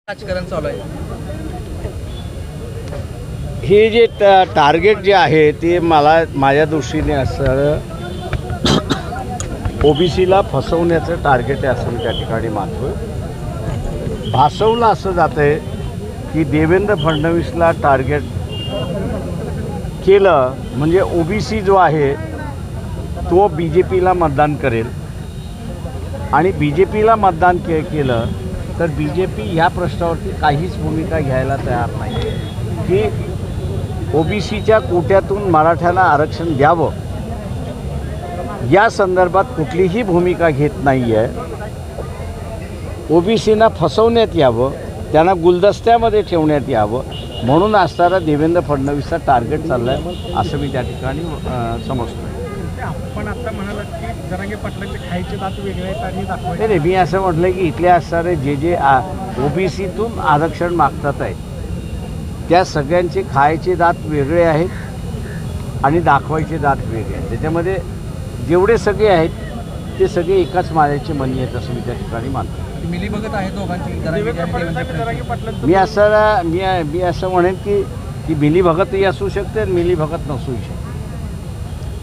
राजकारण चालू आहे। हे जे टार्गेट जे आहे ते मला माझ्या दृष्टीने असं ओबीसीला फसवण्याचं टार्गेट आहे असं मी त्या ठिकाणी मानतो। भासवलं असं जातं आहे की देवेंद्र फडणवीसला टार्गेट केलं म्हणजे ओबीसी जो आहे तो बीजेपीला मतदान करेल आणि बीजेपीला मतदान केलं तर बीजेपी ह्या प्रश्नावरती काहीच भूमिका घ्यायला तयार नाही की ओबीसीच्या कोट्यातून मराठ्यांना आरक्षण द्यावं या संदर्भात कुठलीही भूमिका घेत नाही आहे। ओबीसींना फसवण्यात यावं, त्यांना गुलदस्त्यामध्ये ठेवण्यात यावं म्हणून असणारा देवेंद्र फडणवीसचा टार्गेट चालला आहे असं मी त्या ठिकाणी समजतो। आपण आता म्हणालात की जरांगे पाटलांचे खायचे दात वेगळे आहेत आणि दाखवायचे नाही, मी असं म्हटलं की इथले असणारे जे ओबीसीतून आरक्षण मागतात आहेत त्या सगळ्यांचे खायचे दात वेगळे आहेत आणि दाखवायचे दात वेगळे आहेत। त्याच्यामध्ये जेवढे सगळे आहेत ते सगळे एकाच माळ्याचे मणी आहेत असं मी त्या ठिकाणी मानतो। मिली बघत आहे दोघांची मी असं म्हणेन की मिली भगतही असू शकते आणि मिली भगत नसूही शकते।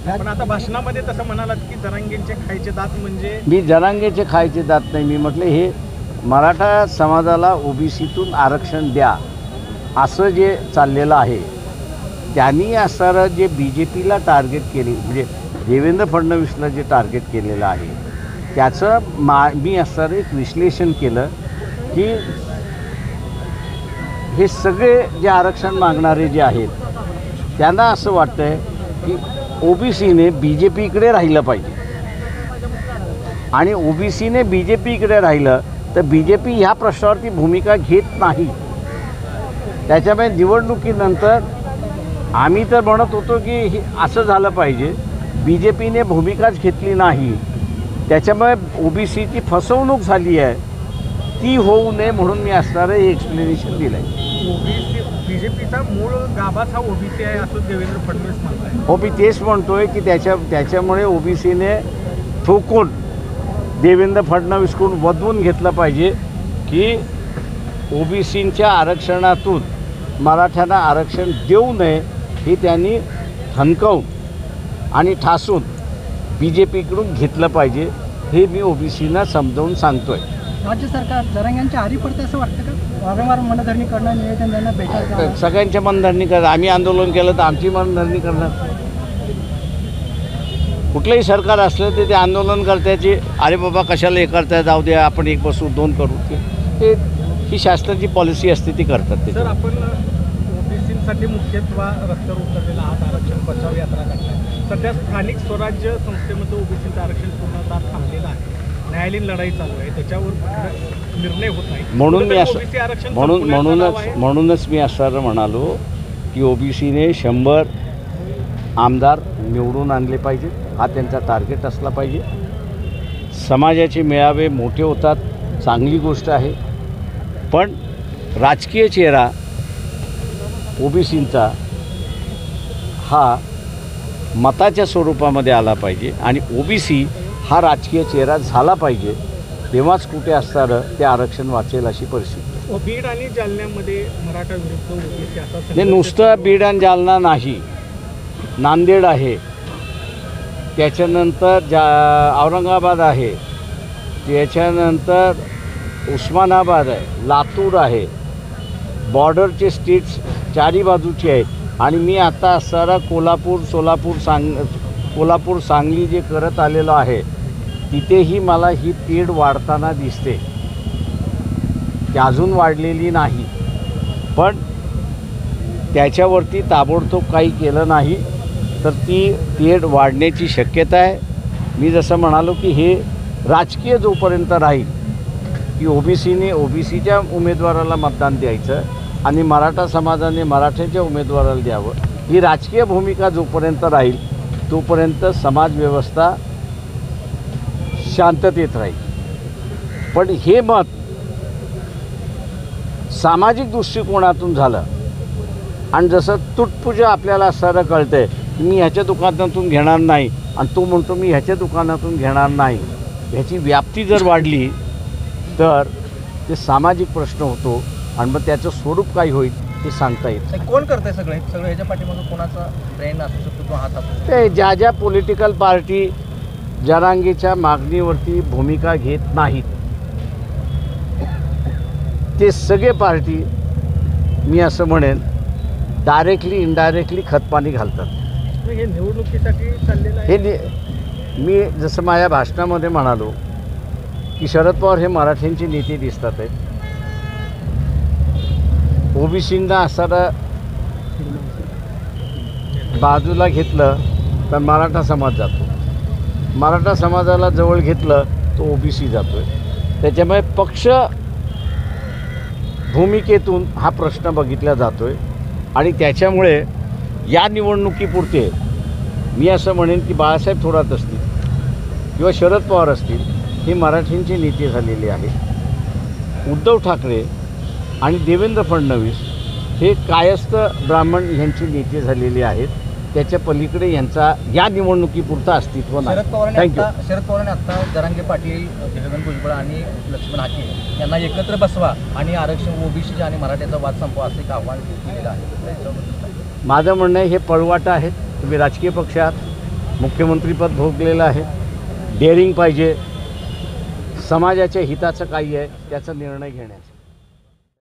पण आता भाषणामध्ये तसं म्हणालात की जरांगेंचे खायचे दात म्हणजे मी जरांगेचे खायचे दात नाही, मी म्हटलं हे मराठा समाजाला ओबीसीतून आरक्षण द्या असं जे चाललेलं आहे त्यांनी असणारं जे बीजेपीला टार्गेट केले म्हणजे देवेंद्र फडणवीसला जे टार्गेट केलेलं आहे त्याचं मी असणारं एक विश्लेषण केलं की हे सगळे जे आरक्षण मागणारे जे आहेत त्यांना असं वाटतं आहे की ओबीसीने बीजेपीकडे राहिलं पाहिजे आणि ओबीसीने बीजेपीकडे राहिलं तर बीजेपी ह्या प्रश्नावरती भूमिका घेत नाही। त्याच्यामुळे निवडणुकीनंतर आम्ही तर म्हणत होतो की असं झालं पाहिजे, बीजेपीने भूमिकाच घेतली नाही त्याच्यामुळे ओबीसीची फसवणूक झाली आहे ती होऊ नये म्हणून मी असणारं हे एक्सप्लेनेशन दिलं आहे। बीजेपीचा मूळ गाभाच हा ओबीसी आहे असं देवेंद्र फडणवीस म्हणतात। हो, मी तेच म्हणतोय की त्याच्यामुळे ओबीसीने ठोकून देवेंद्र फडणवीसकडून वदवून घेतलं पाहिजे की ओबीसींच्या आरक्षणातून मराठ्यांना आरक्षण देऊ नये हे त्यांनी ठणकावून आणि ठासून बीजेपीकडून घेतलं पाहिजे हे मी ओबीसींना समजावून सांगतोय। राज्य सरकार जरांगेंच्या आरी पडते असं वाटतं का? वारंवार मनधरणी करणं, निवेदन देणं, भेटायचं, सगळ्यांच्या मनधरणी करणार, आम्ही आंदोलन केलं तर आमची मनधरणी करणार। कुठलंही सरकार असलं तर ते आंदोलन करतायचे अरे बाबा कशाला हे करताय, जाऊ द्या आपण एक बसू दोन करू, ते ही शासनाची पॉलिसी असते ती करतात ते। सर, आपण ओबीसींसाठी मुख्यत्वे रस्त्यावर उतरलेला आज आरक्षण बचाव यात्रा करताय। सध्या स्थानिक स्वराज्य संस्थेमध्ये ओबीसीचं आरक्षण पूर्णतः थांबलेलं आहे, न्यायालयीन लढाई चालू आहे, त्याच्यावर निर्णय होत नाही म्हणून मी असं म्हणूनच मी असं म्हणालो की ओबीसीने 100 आमदार निवडून आणले पाहिजेत, हा त्यांचा टार्गेट असला पाहिजे। समाजाचे मेळावे मोठे होतात, चांगली गोष्ट आहे, पण राजकीय चेहरा ओबीसींचा हा मताच्या स्वरूपामध्ये आला पाहिजे आणि ओबीसी हा राजकीय चेहरा झाला पाहिजे, तेव्हाच कुठे असणारं ते आरक्षण वाचेल अशी परिस्थिती। बीड आणि जालन्यामध्ये मराठा विरुद्ध ओबीसी असा हे नुसतं बीड आणि जालना नाही, नांदेड आहे, त्याच्यानंतर औरंगाबाद आहे, त्याच्यानंतर उस्मानाबाद आहे, लातूर आहे, बॉर्डरचे स्टेट्स चारी बाजूचे आहेत आणि मी आता असणारा कोल्हापूर सांगली जे करत आलेलो आहे तिथेही मला ही तीड वाढताना दिसते, ती अजून वाढलेली नाही, पण त्याच्यावरती ताबडतोब काही केलं नाही तर ती तीड वाढण्याची शक्यता आहे। मी जसं म्हणालो की हे राजकीय जोपर्यंत राहील की ओबीसीच्या उमेदवाराला मतदान द्यायचं आणि मराठा समाजाने मराठ्याच्या उमेदवाराला द्यावं, ही राजकीय भूमिका जोपर्यंत राहील तोपर्यंत समाजव्यवस्था शांततेत राहील। पण हे मत सामाजिक दृष्टिकोनातून झालं आणि जसं तुटपुंजं आपल्याला असं कळतंय मी ह्याच्या दुकानातून घेणार नाही आणि तो म्हणतो मी ह्याच्या दुकानातून घेणार नाही, ह्याची व्याप्ती जर वाढली तर ते सामाजिक प्रश्न होतो आणि मग त्याचं स्वरूप काय होईल ते सांगता येत नाही. कोण करतंय सगळं ह्याच्या पाठीमागं कोणाचा ब्रेन असू शकतो किंवा हात असू शकतो? ते ज्या ज्या पॉलिटिकल पार्टी जरांगेच्या मागणीवरती भूमिका घेत नाहीत ते सगळे पार्टी मी असं म्हणेन डायरेक्टली इनडायरेक्टली खतपाणी घालतात. हे निवडणुकीसाठी चाललेलं आहे. मी जसं माझ्या भाषणामध्ये म्हणालो की शरद पवार हे मराठ्यांची नेते दिसतात आहेत. ओबीसींना असताना बाजूला घेतलं तर मराठा समाज जातो, मराठा समाजाला जवळ घेतलं तो ओबीसी जातो आहे. त्याच्यामुळे पक्ष भूमिकेतून हा प्रश्न बघितला जातो आहे आणि त्याच्यामुळे या निवडणुकीपुरते मी असं म्हणेन की बाळासाहेब थोरात असतील किंवा शरद पवार असतील हे मराठींचे नेते झालेले आहेत. उद्धव ठाकरे आणि देवेंद्र फडणवीस हे कायस्थ ब्राह्मण यांचे नेते झालेले आहेत. त्याच्या पलीकडे यांचा या निवडणुकीपुरता अस्तित्व नाही. थँक्यू. शरद पवारांनी आता जरांगे पाटील, छगन भुजबळ आणि लक्ष्मण हाके यांना एकत्र बसवा आणि आरक्षण ओबीसीच्या आणि मराठ्याचा वाद संपवा असं एक आव्हान केलेलं आहे. माझं म्हणणं आहे हे पळवाटा आहेत. तुम्ही राजकीय पक्ष आहात, मुख्यमंत्रीपद भोगलेलं आहे, डेअरिंग पाहिजे, समाजाच्या हिताचं काही आहे त्याचा निर्णय घेण्याचा.